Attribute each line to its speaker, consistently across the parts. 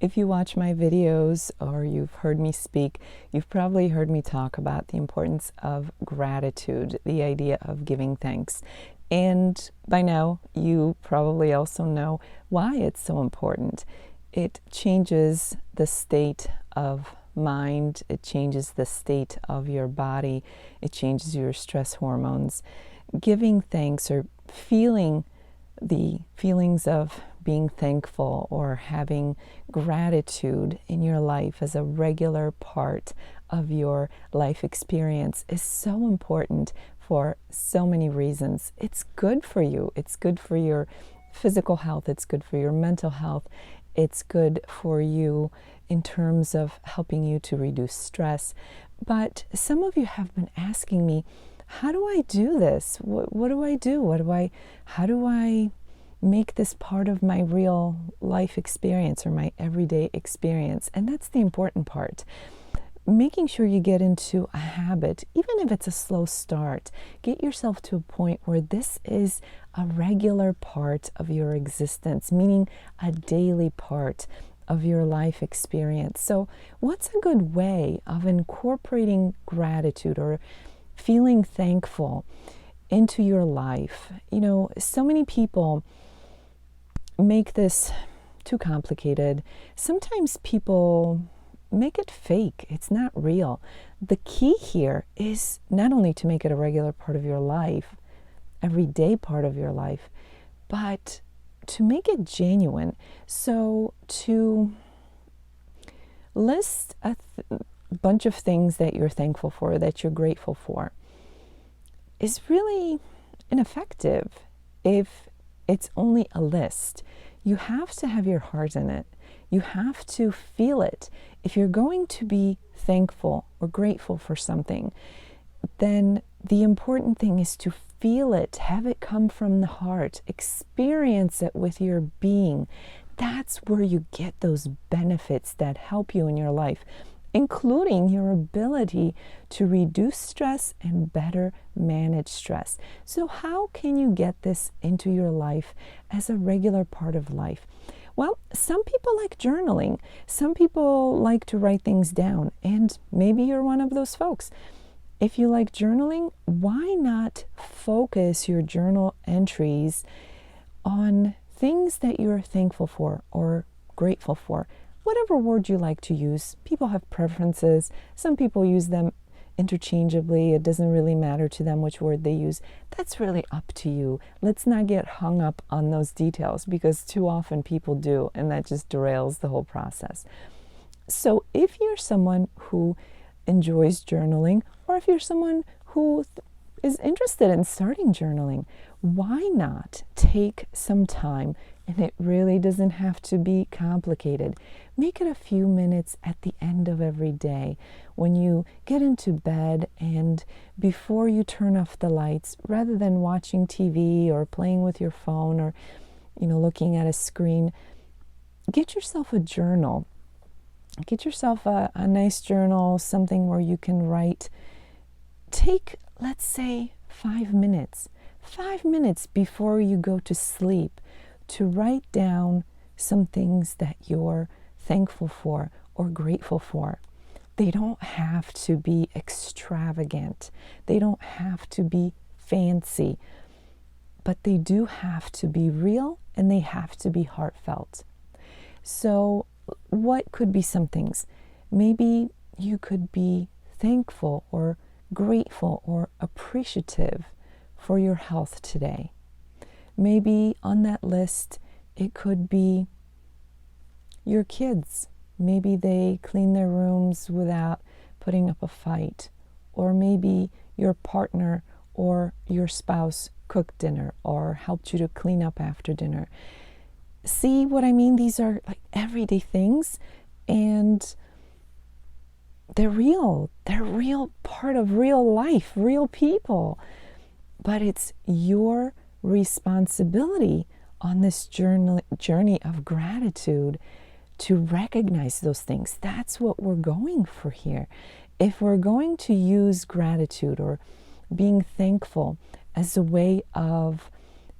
Speaker 1: If you watch my videos or you've heard me speak, you've probably heard me talk about the importance of gratitude, the idea of giving thanks. And by now, you probably also know why it's so important. It changes the state of mind, it changes the state of your body, it changes your stress hormones. Giving thanks or feeling the feelings of being thankful or having gratitude in your life as a regular part of your life experience is so important for so many reasons. It's good for you. It's good for your physical health. It's good for your mental health. It's good for you in terms of helping you to reduce stress. But some of you have been asking me, how do I do this? What do I do? How do I make this part of my real life experience or my everyday experience? And that's the important part. Making sure you get into a habit, even if it's a slow start, get yourself to a point where this is a regular part of your existence, meaning a daily part of your life experience. So what's a good way of incorporating gratitude or feeling thankful into your life? You know, so many people make this too complicated. Sometimes people make it fake. It's not real. The key here is not only to make it a regular part of your life, everyday part of your life, but to make it genuine. So to list a bunch of things that you're thankful for, that you're grateful for, is really ineffective if it's only a list. You have to have your heart in it. You have to feel it. If you're going to be thankful or grateful for something, then the important thing is to feel it, have it come from the heart, experience it with your being. That's where you get those benefits that help you in your life, including your ability to reduce stress and better manage stress. So how can you get this into your life as a regular part of life? Well, some people like journaling. Some people like to write things down, and maybe you're one of those folks. If you like journaling, why not focus your journal entries on things that you're thankful for or grateful for? Whatever word you like to use. People have preferences. Some people use them interchangeably. It doesn't really matter to them which word they use. That's really up to you. Let's not get hung up on those details, because too often people do, and that just derails the whole process. So if you're someone who enjoys journaling, or if you're someone who is interested in starting journaling, why not take some time? And it really doesn't have to be complicated. Make it a few minutes at the end of every day when you get into bed and before you turn off the lights, rather than watching TV or playing with your phone or, looking at a screen. Get yourself a journal. Get yourself a nice journal, something where you can write. Take, let's say, 5 minutes before you go to sleep to write down some things that you're thankful for or grateful for. They don't have to be extravagant. They don't have to be fancy, but they do have to be real and they have to be heartfelt. So what could be some things? Maybe you could be thankful or grateful or appreciative for your health today. Maybe on that list, it could be your kids. Maybe they clean their rooms without putting up a fight. Or maybe your partner or your spouse cooked dinner or helped you to clean up after dinner. See what I mean? These are like everyday things, and they're real. They're real part of real life, real people. But it's your responsibility on this journey of gratitude to recognize those things. That's what we're going for here. If we're going to use gratitude or being thankful as a way of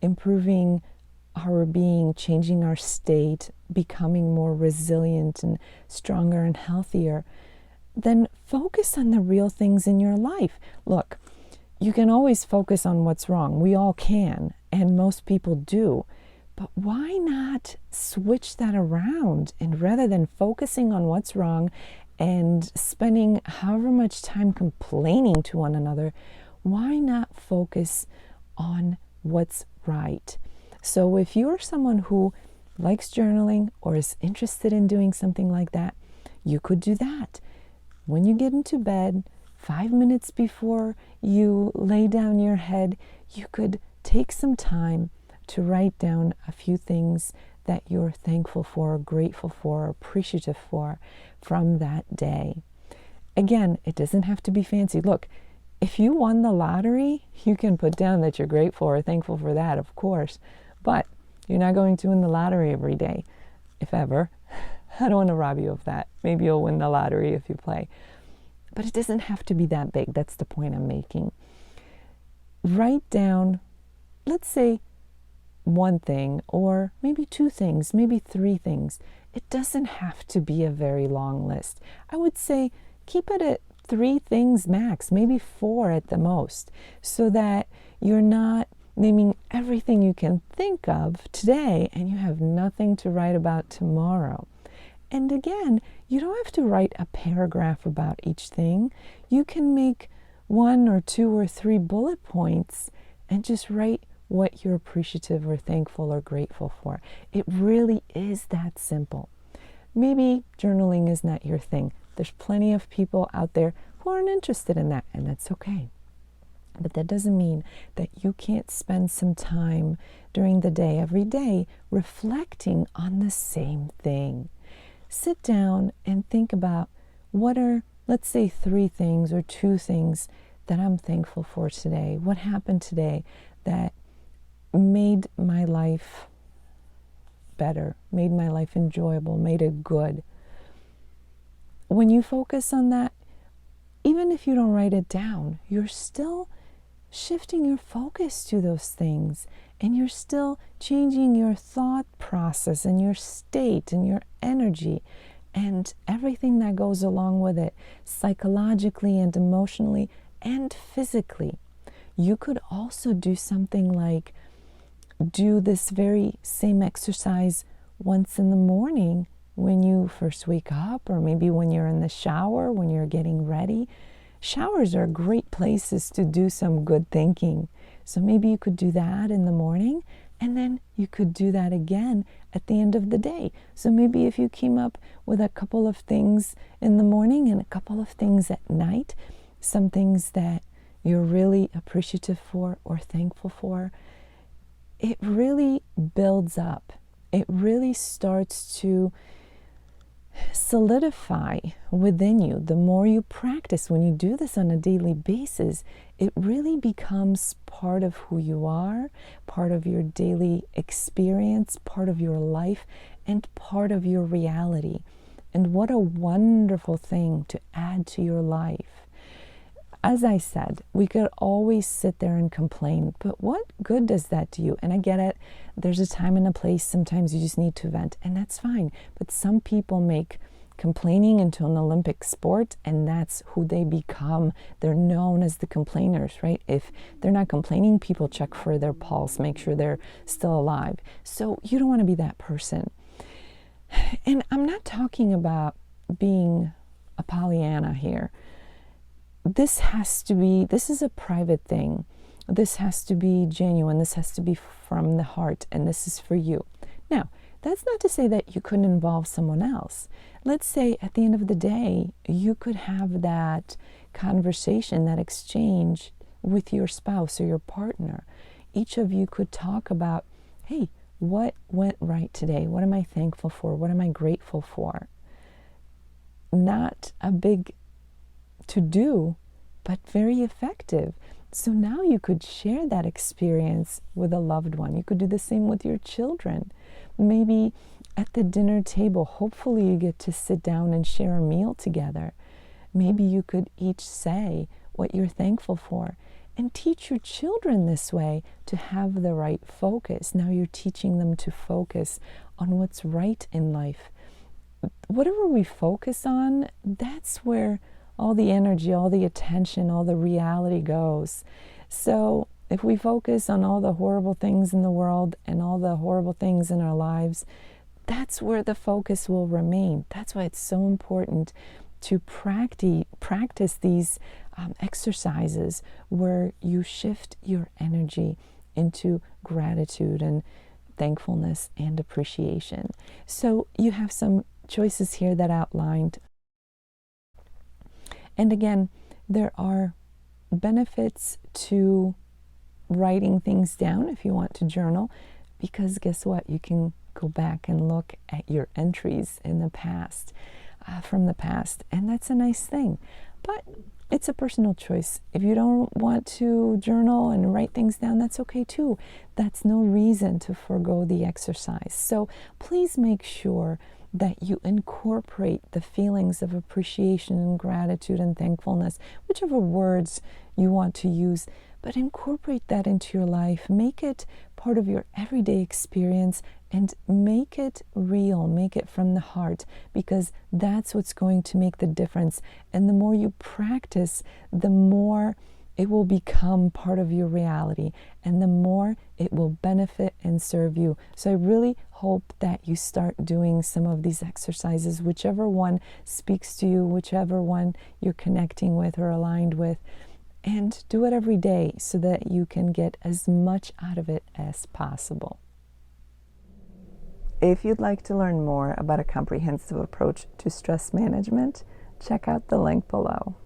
Speaker 1: improving our being, changing our state, becoming more resilient and stronger and healthier, then focus on the real things in your life. Look, you can always focus on what's wrong. We all can, and most people do. But why not switch that around? And rather than focusing on what's wrong and spending however much time complaining to one another, why not focus on what's right? So if you're someone who likes journaling or is interested in doing something like that, you could do that. When you get into bed, 5 minutes before you lay down your head, you could take some time to write down a few things that you're thankful for, grateful for, appreciative for from that day. Again, it doesn't have to be fancy. Look, if you won the lottery, you can put down that you're grateful or thankful for that, of course. But you're not going to win the lottery every day, if ever. I don't want to rob you of that. Maybe you'll win the lottery if you play. But it doesn't have to be that big. That's the point I'm making. Write down, let's say, one thing, or maybe two things, maybe three things. It doesn't have to be a very long list. I would say keep it at 3 things max, maybe 4 at the most, so that you're not naming everything you can think of today and you have nothing to write about tomorrow. And again, you don't have to write a paragraph about each thing. You can make 1 or 2 or 3 bullet points and just write what you're appreciative or thankful or grateful for. It really is that simple. Maybe journaling is not your thing. There's plenty of people out there who aren't interested in that, and that's okay. But that doesn't mean that you can't spend some time during the day, every day, reflecting on the same thing. Sit down and think about what are, let's say, 3 things or 2 things that I'm thankful for today. What happened today that made my life better, made my life enjoyable, made it good? When you focus on that, even if you don't write it down, you're still shifting your focus to those things, and you're still changing your thought process and your state and your energy and everything that goes along with it, psychologically and emotionally and physically. You could also do something like do this very same exercise once in the morning when you first wake up, or maybe when you're in the shower, when you're getting ready. Showers are great places to do some good thinking. So maybe you could do that in the morning, and then you could do that again at the end of the day. So maybe if you came up with a couple of things in the morning and a couple of things at night, some things that you're really appreciative for or thankful for, it really builds up. It really starts to solidify within you. The more you practice, when you do this on a daily basis, it really becomes part of who you are, part of your daily experience, part of your life, and part of your reality. And what a wonderful thing to add to your life. As I said, we could always sit there and complain, but what good does that do you? And I get it. There's a time and a place. Sometimes you just need to vent, and that's fine. But some people make complaining into an Olympic sport, and that's who they become. They're known as the complainers, right? If they're not complaining, people check for their pulse, make sure they're still alive. So you don't want to be that person. And I'm not talking about being a Pollyanna here. This is a private thing. This has to be genuine. This has to be from the heart, and this is for you. Now, that's not to say that you couldn't involve someone else. Let's say at the end of the day, you could have that conversation, that exchange with your spouse or your partner. Each of you could talk about, hey, what went right today? What am I thankful for? What am I grateful for? Not a big to do, but very effective. So now you could share that experience with a loved one. You could do the same with your children. Maybe at the dinner table, hopefully you get to sit down and share a meal together. Maybe you could each say what you're thankful for. and teach your children this way to have the right focus. Now you're teaching them to focus on what's right in life. Whatever we focus on, that's where all the energy, all the attention, all the reality goes. So if we focus on all the horrible things in the world and all the horrible things in our lives, that's where the focus will remain. That's why it's so important to practice these exercises where you shift your energy into gratitude and thankfulness and appreciation. So you have some choices here that outlined. And again, there are benefits to writing things down if you want to journal, because guess what? You can go back and look at your entries in the past, from the past, and that's a nice thing. But it's a personal choice. If you don't want to journal and write things down, that's okay too. That's no reason to forego the exercise. So please make sure that you incorporate the feelings of appreciation and gratitude and thankfulness, whichever words you want to use, but incorporate that into your life. Make it part of your everyday experience and make it real, make it from the heart, because that's what's going to make the difference. And the more you practice, the more it will become part of your reality, and the more it will benefit and serve you. So I really hope that you start doing some of these exercises, whichever one speaks to you, whichever one you're connecting with or aligned with, and do it every day so that you can get as much out of it as possible. If you'd like to learn more about a comprehensive approach to stress management, check out the link below.